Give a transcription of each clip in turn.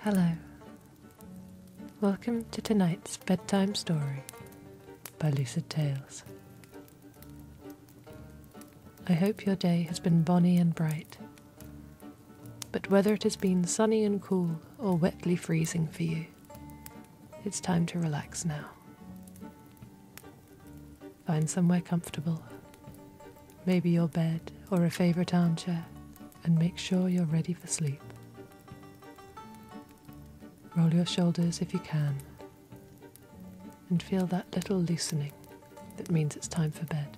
Hello. Welcome to tonight's bedtime story by Lucid Tales. I hope your day has been bonny and bright, but whether it has been sunny and cool or wetly freezing for you, it's time to relax now. Find somewhere comfortable, maybe your bed or a favourite armchair, and make sure you're ready for sleep. Roll your shoulders if you can, and feel that little loosening that means it's time for bed.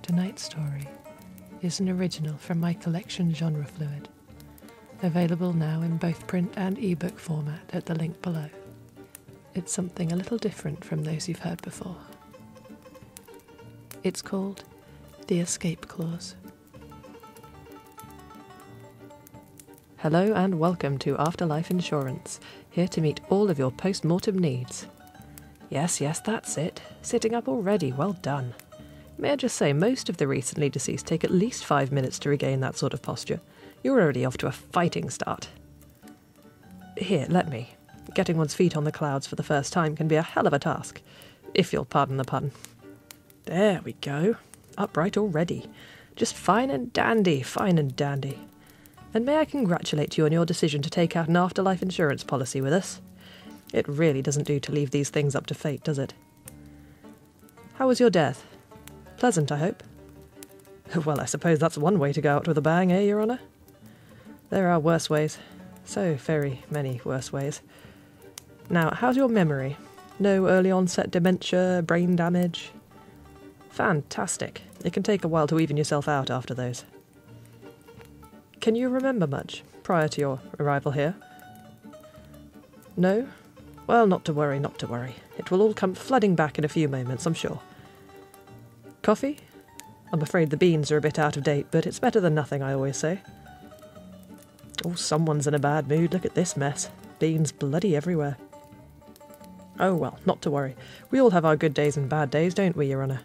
Tonight's story is an original from my collection Genre Fluid, available now in both print and ebook format at the link below. It's something a little different from those you've heard before. It's called The Escape Clause. Hello and welcome to Afterlife Insurance, here to meet all of your post-mortem needs. Yes, that's it. Sitting up already, well done. May I just say, most of the recently deceased take at least 5 minutes to regain that sort of posture. You're already off to a fighting start. Here, let me. Getting one's feet on the clouds for the first time can be a hell of a task, if you'll pardon the pun. There we go. Upright already. Just fine and dandy, fine and dandy. And may I congratulate you on your decision to take out an afterlife insurance policy with us? It really doesn't do to leave these things up to fate, does it? How was your death? Pleasant, I hope? Well, I suppose that's one way to go out with a bang, eh, Your Honour? There are worse ways. So very many worse ways. Now, how's your memory? No early onset dementia, brain damage? Fantastic. It can take a while to even yourself out after those. Can you remember much prior to your arrival here? No? Well, not to worry, not to worry. It will all come flooding back in a few moments, I'm sure. Coffee? I'm afraid the beans are a bit out of date, but it's better than nothing, I always say. Oh, someone's in a bad mood. Look at this mess. Beans bloody everywhere. Oh well, not to worry. We all have our good days and bad days, don't we, Your Honour?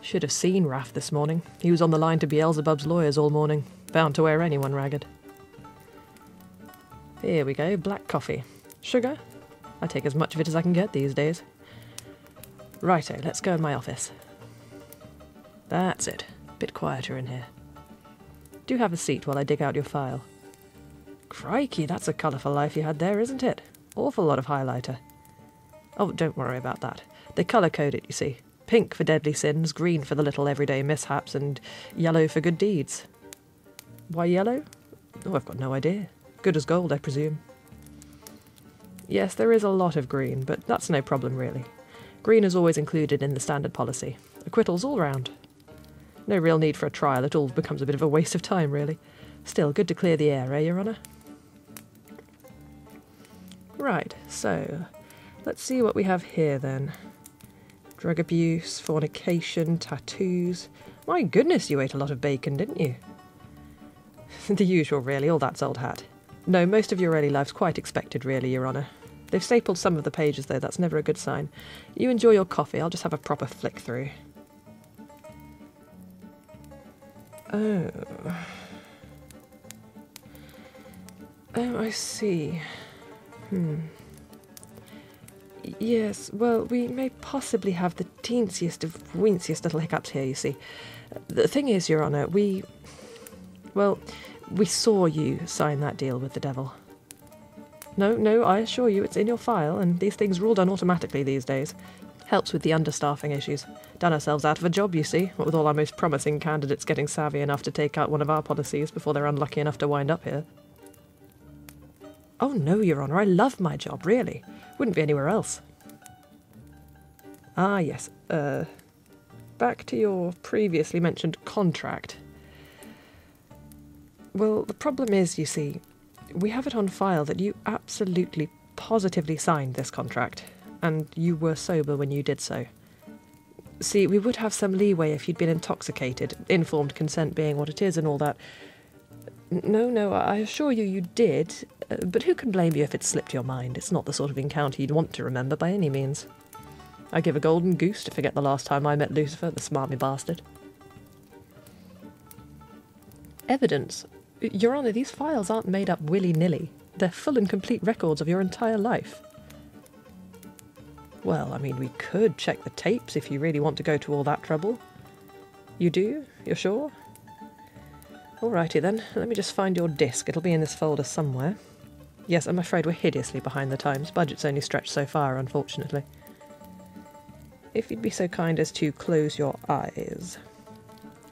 Should have seen Raph this morning. He was on the line to Beelzebub's lawyers all morning. Bound to wear anyone ragged. Here we go, black coffee. Sugar? I take as much of it as I can get these days. Righto, let's go in my office. That's it. Bit quieter in here. Do have a seat while I dig out your file. Crikey, that's a colourful life you had there, isn't it? Awful lot of highlighter. Oh, don't worry about that. They colour-code it, you see. Pink for deadly sins, green for the little everyday mishaps, and yellow for good deeds. Why yellow? Oh, I've got no idea. Good as gold, I presume. Yes, there is a lot of green, but that's no problem, really. Green is always included in the standard policy. Acquittals all round. No real need for a trial, it all becomes a bit of a waste of time, really. Still, good to clear the air, eh, Your Honour? Right, so, let's see what we have here, then. Drug abuse, fornication, tattoos. My goodness, you ate a lot of bacon, didn't you? The usual, really, all that's old hat. No, most of your early life's quite expected, really, Your Honour. They've stapled some of the pages, though, that's never a good sign. You enjoy your coffee, I'll just have a proper flick through. Oh, I see. Yes, well, we may possibly have the teensiest of weensiest little hiccups here, you see. The thing is, Your Honour, we saw you sign that deal with the devil. No, I assure you it's in your file, and these things are all done automatically these days. Helps with the understaffing issues. Done ourselves out of a job, you see, what with all our most promising candidates getting savvy enough to take out one of our policies before they're unlucky enough to wind up here. Oh no, Your Honour, I love my job, really. Wouldn't be anywhere else. Ah, yes. Back to your previously mentioned contract. Well, the problem is, you see, we have it on file that you absolutely, positively signed this contract, and you were sober when you did so. See, we would have some leeway if you'd been intoxicated, informed consent being what it is and all that. No, I assure you you did, but who can blame you if it slipped your mind? It's not the sort of encounter you'd want to remember by any means. I give a golden goose to forget the last time I met Lucifer, the smarmy bastard. Evidence? Your Honour, these files aren't made up willy-nilly. They're full and complete records of your entire life. Well, I mean, we could check the tapes if you really want to go to all that trouble. You do? You're sure? Alrighty then, let me just find your disc. It'll be in this folder somewhere. Yes, I'm afraid we're hideously behind the times. Budget's only stretched so far, unfortunately. If you'd be so kind as to close your eyes.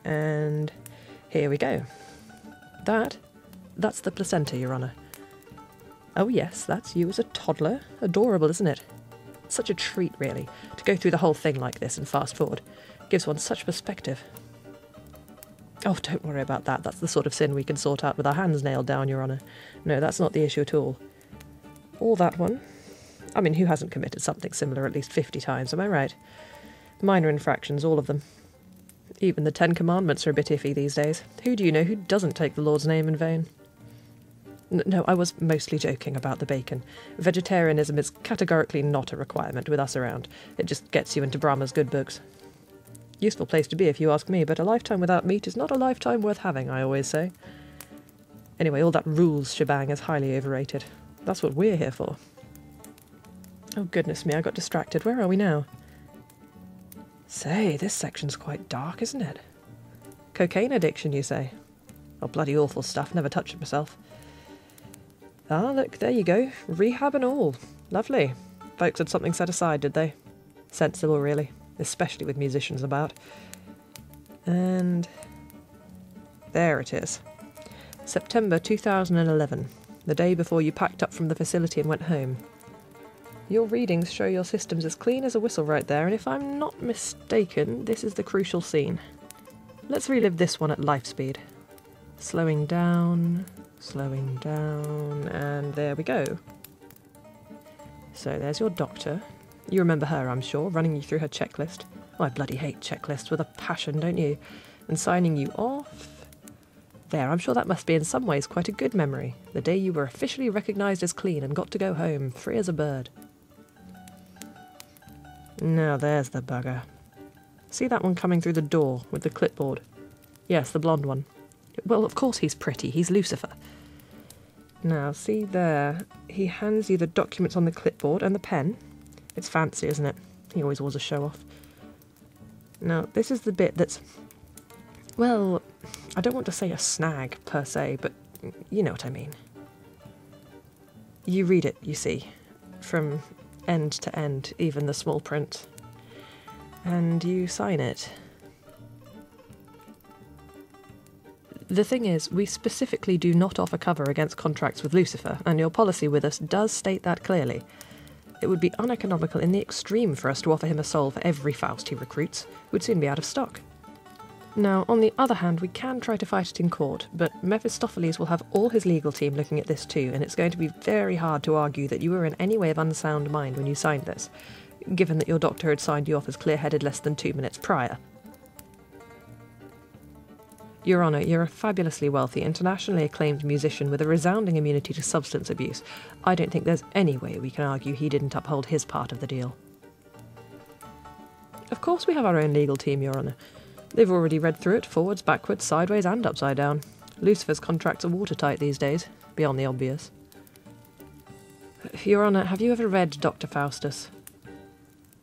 And here we go. That's the placenta, Your Honour. Oh yes, that's you as a toddler. Adorable, isn't it? Such a treat, really, to go through the whole thing like this and fast forward. Gives one such perspective. Oh, don't worry about that. That's the sort of sin we can sort out with our hands nailed down, Your Honour. No, that's not the issue at all. Or that one. I mean, who hasn't committed something similar at least 50 times, am I right? Minor infractions, all of them. Even the 10 Commandments are a bit iffy these days. Who do you know who doesn't take the Lord's name in vain? No, I was mostly joking about the bacon. Vegetarianism is categorically not a requirement with us around. It just gets you into Brahma's good books. Useful place to be if you ask me, but a lifetime without meat is not a lifetime worth having, I always say. Anyway, all that rules shebang is highly overrated. That's what we're here for. Oh goodness me, I got distracted. Where are we now? Say, this section's quite dark, isn't it? Cocaine addiction, you say? Oh, bloody awful stuff. Never touched it myself. Ah, look, there you go. Rehab and all. Lovely. Folks had something set aside, did they? Sensible, really. Especially with musicians about. And there it is. September 2011. The day before you packed up from the facility and went home. Your readings show your system's as clean as a whistle right there, and if I'm not mistaken, this is the crucial scene. Let's relive this one at life speed. Slowing down, and there we go. So there's your doctor. You remember her, I'm sure, running you through her checklist. Oh, I bloody hate checklists with a passion, don't you? And signing you off. There, I'm sure that must be in some ways quite a good memory. The day you were officially recognised as clean and got to go home, free as a bird. Now there's the bugger. See that one coming through the door with the clipboard? Yes, the blonde one. Well, of course he's pretty. He's Lucifer. Now, see there. He hands you the documents on the clipboard and the pen. It's fancy, isn't it? He always was a show-off. Now, this is the bit that's... Well, I don't want to say a snag, per se, but you know what I mean. You read it, you see, from end to end, even the small print. And you sign it. The thing is, we specifically do not offer cover against contracts with Lucifer, and your policy with us does state that clearly. It would be uneconomical in the extreme for us to offer him a soul for every Faust he recruits. We'd soon be out of stock. Now, on the other hand, we can try to fight it in court, but Mephistopheles will have all his legal team looking at this too, and it's going to be very hard to argue that you were in any way of unsound mind when you signed this, given that your doctor had signed you off as clear-headed less than 2 minutes prior. Your Honour, you're a fabulously wealthy, internationally acclaimed musician with a resounding immunity to substance abuse. I don't think there's any way we can argue he didn't uphold his part of the deal. Of course we have our own legal team, Your Honour. They've already read through it, forwards, backwards, sideways and upside down. Lucifer's contracts are watertight these days, beyond the obvious. Your Honour, have you ever read Dr. Faustus?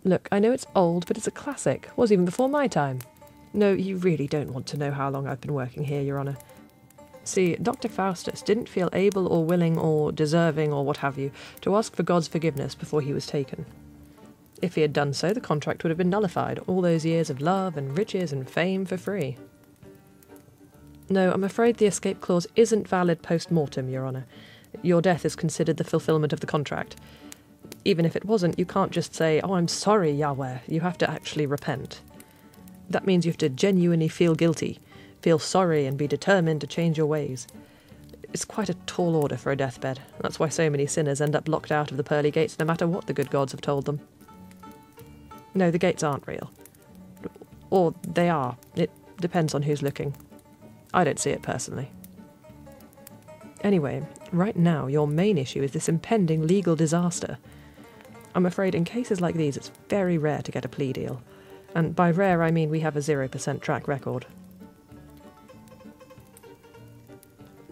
Look, I know it's old, but it's a classic. Was even before my time. No, you really don't want to know how long I've been working here, Your Honour. See, Dr. Faustus didn't feel able or willing or deserving or what have you to ask for God's forgiveness before he was taken. If he had done so, the contract would have been nullified, all those years of love and riches and fame for free. No, I'm afraid the escape clause isn't valid post-mortem, Your Honour. Your death is considered the fulfilment of the contract. Even if it wasn't, you can't just say, "Oh, I'm sorry, Yahweh." You have to actually repent. That means you have to genuinely feel guilty, feel sorry and be determined to change your ways. It's quite a tall order for a deathbed. That's why so many sinners end up locked out of the pearly gates no matter what the good gods have told them. No, the gates aren't real. Or they are. It depends on who's looking. I don't see it personally. Anyway, right now your main issue is this impending legal disaster. I'm afraid in cases like these it's very rare to get a plea deal. And by rare I mean we have a 0% track record.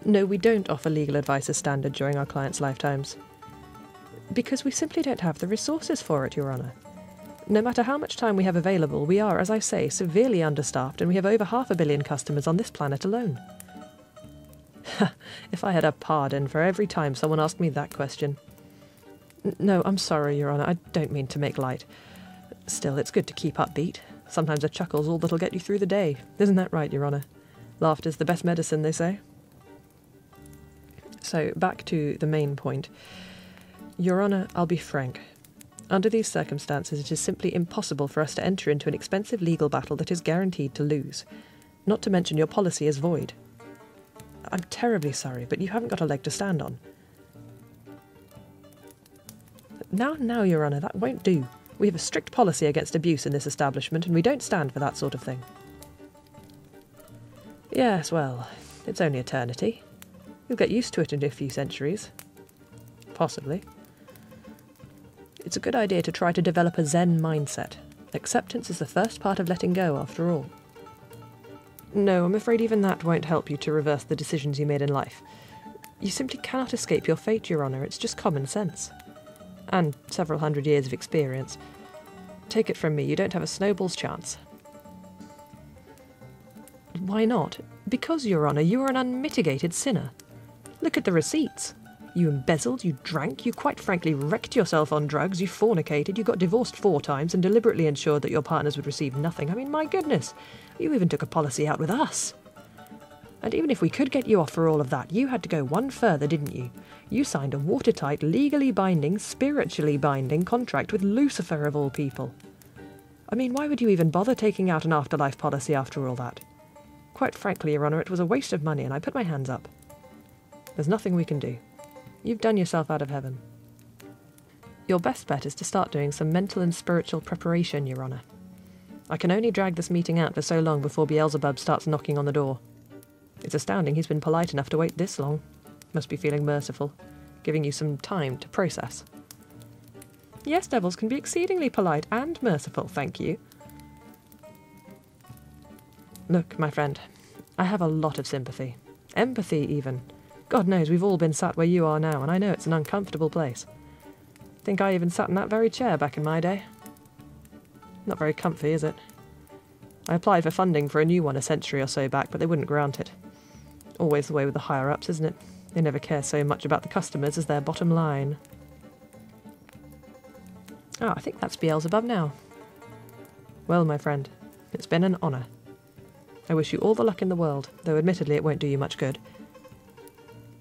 No, we don't offer legal advice as standard during our clients' lifetimes. Because we simply don't have the resources for it, Your Honour. No matter how much time we have available, we are, as I say, severely understaffed, and we have over 500 million customers on this planet alone. If I had a pardon for every time someone asked me that question. No, I'm sorry, Your Honour, I don't mean to make light. Still, it's good to keep upbeat. Sometimes a chuckle's all that'll get you through the day. Isn't that right, Your Honour? Laughter's the best medicine, they say. So, back to the main point. Your Honour, I'll be frank. Under these circumstances, it is simply impossible for us to enter into an expensive legal battle that is guaranteed to lose. Not to mention your policy is void. I'm terribly sorry, but you haven't got a leg to stand on. Now, Your Honour, that won't do. We have a strict policy against abuse in this establishment, and we don't stand for that sort of thing. Yes, well, it's only eternity. You'll get used to it in a few centuries. Possibly. It's a good idea to try to develop a Zen mindset. Acceptance is the first part of letting go, after all. No, I'm afraid even that won't help you to reverse the decisions you made in life. You simply cannot escape your fate, Your Honour. It's just common sense. And several hundred years of experience. Take it from me, you don't have a snowball's chance. Why not? Because, Your Honour, you are an unmitigated sinner. Look at the receipts. You embezzled, you drank, you quite frankly wrecked yourself on drugs, you fornicated, you got divorced 4 times and deliberately ensured that your partners would receive nothing. I mean, my goodness, you even took a policy out with us. And even if we could get you off for all of that, you had to go one further, didn't you? You signed a watertight, legally binding, spiritually binding contract with Lucifer of all people. I mean, why would you even bother taking out an afterlife policy after all that? Quite frankly, Your Honour, it was a waste of money and I put my hands up. There's nothing we can do. You've done yourself out of heaven. Your best bet is to start doing some mental and spiritual preparation, Your Honour. I can only drag this meeting out for so long before Beelzebub starts knocking on the door. It's astounding he's been polite enough to wait this long. Must be feeling merciful, giving you some time to process. Yes, devils can be exceedingly polite and merciful, thank you. Look, my friend, I have a lot of sympathy. Empathy, even. God knows we've all been sat where you are now, and I know it's an uncomfortable place. Think I even sat in that very chair back in my day. Not very comfy, is it? I applied for funding for a new one a century or so back, but they wouldn't grant it. Always the way with the higher-ups, isn't it? They never care so much about the customers as their bottom line. Ah, I think that's Beelzebub now. Well, my friend, it's been an honour. I wish you all the luck in the world, though admittedly it won't do you much good.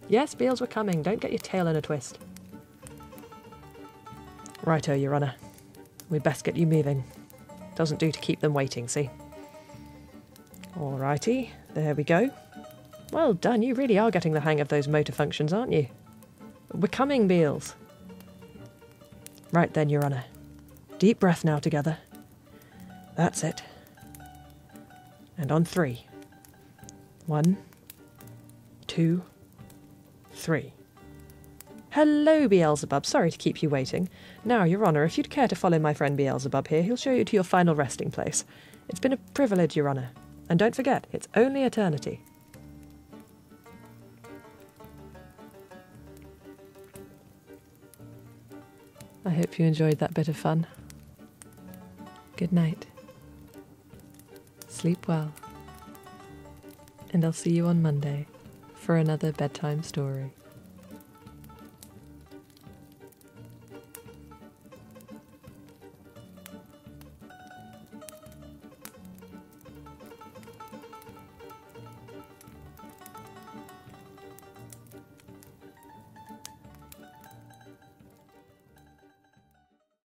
Yes, Beels, we're coming. Don't get your tail in a twist. Righto, Your Honour. We'd best get you moving. Doesn't do to keep them waiting, see? Alrighty, there we go. Well done, you really are getting the hang of those motor functions, aren't you? We're coming, Beels. Right then, Your Honour. Deep breath now together. That's it. And on 3. 1, 2, 3. Hello, Beelzebub. Sorry to keep you waiting. Now, Your Honour, if you'd care to follow my friend Beelzebub here, he'll show you to your final resting place. It's been a privilege, Your Honour. And don't forget, it's only eternity. I hope you enjoyed that bit of fun. Good night. Sleep well. And I'll see you on Monday for another bedtime story.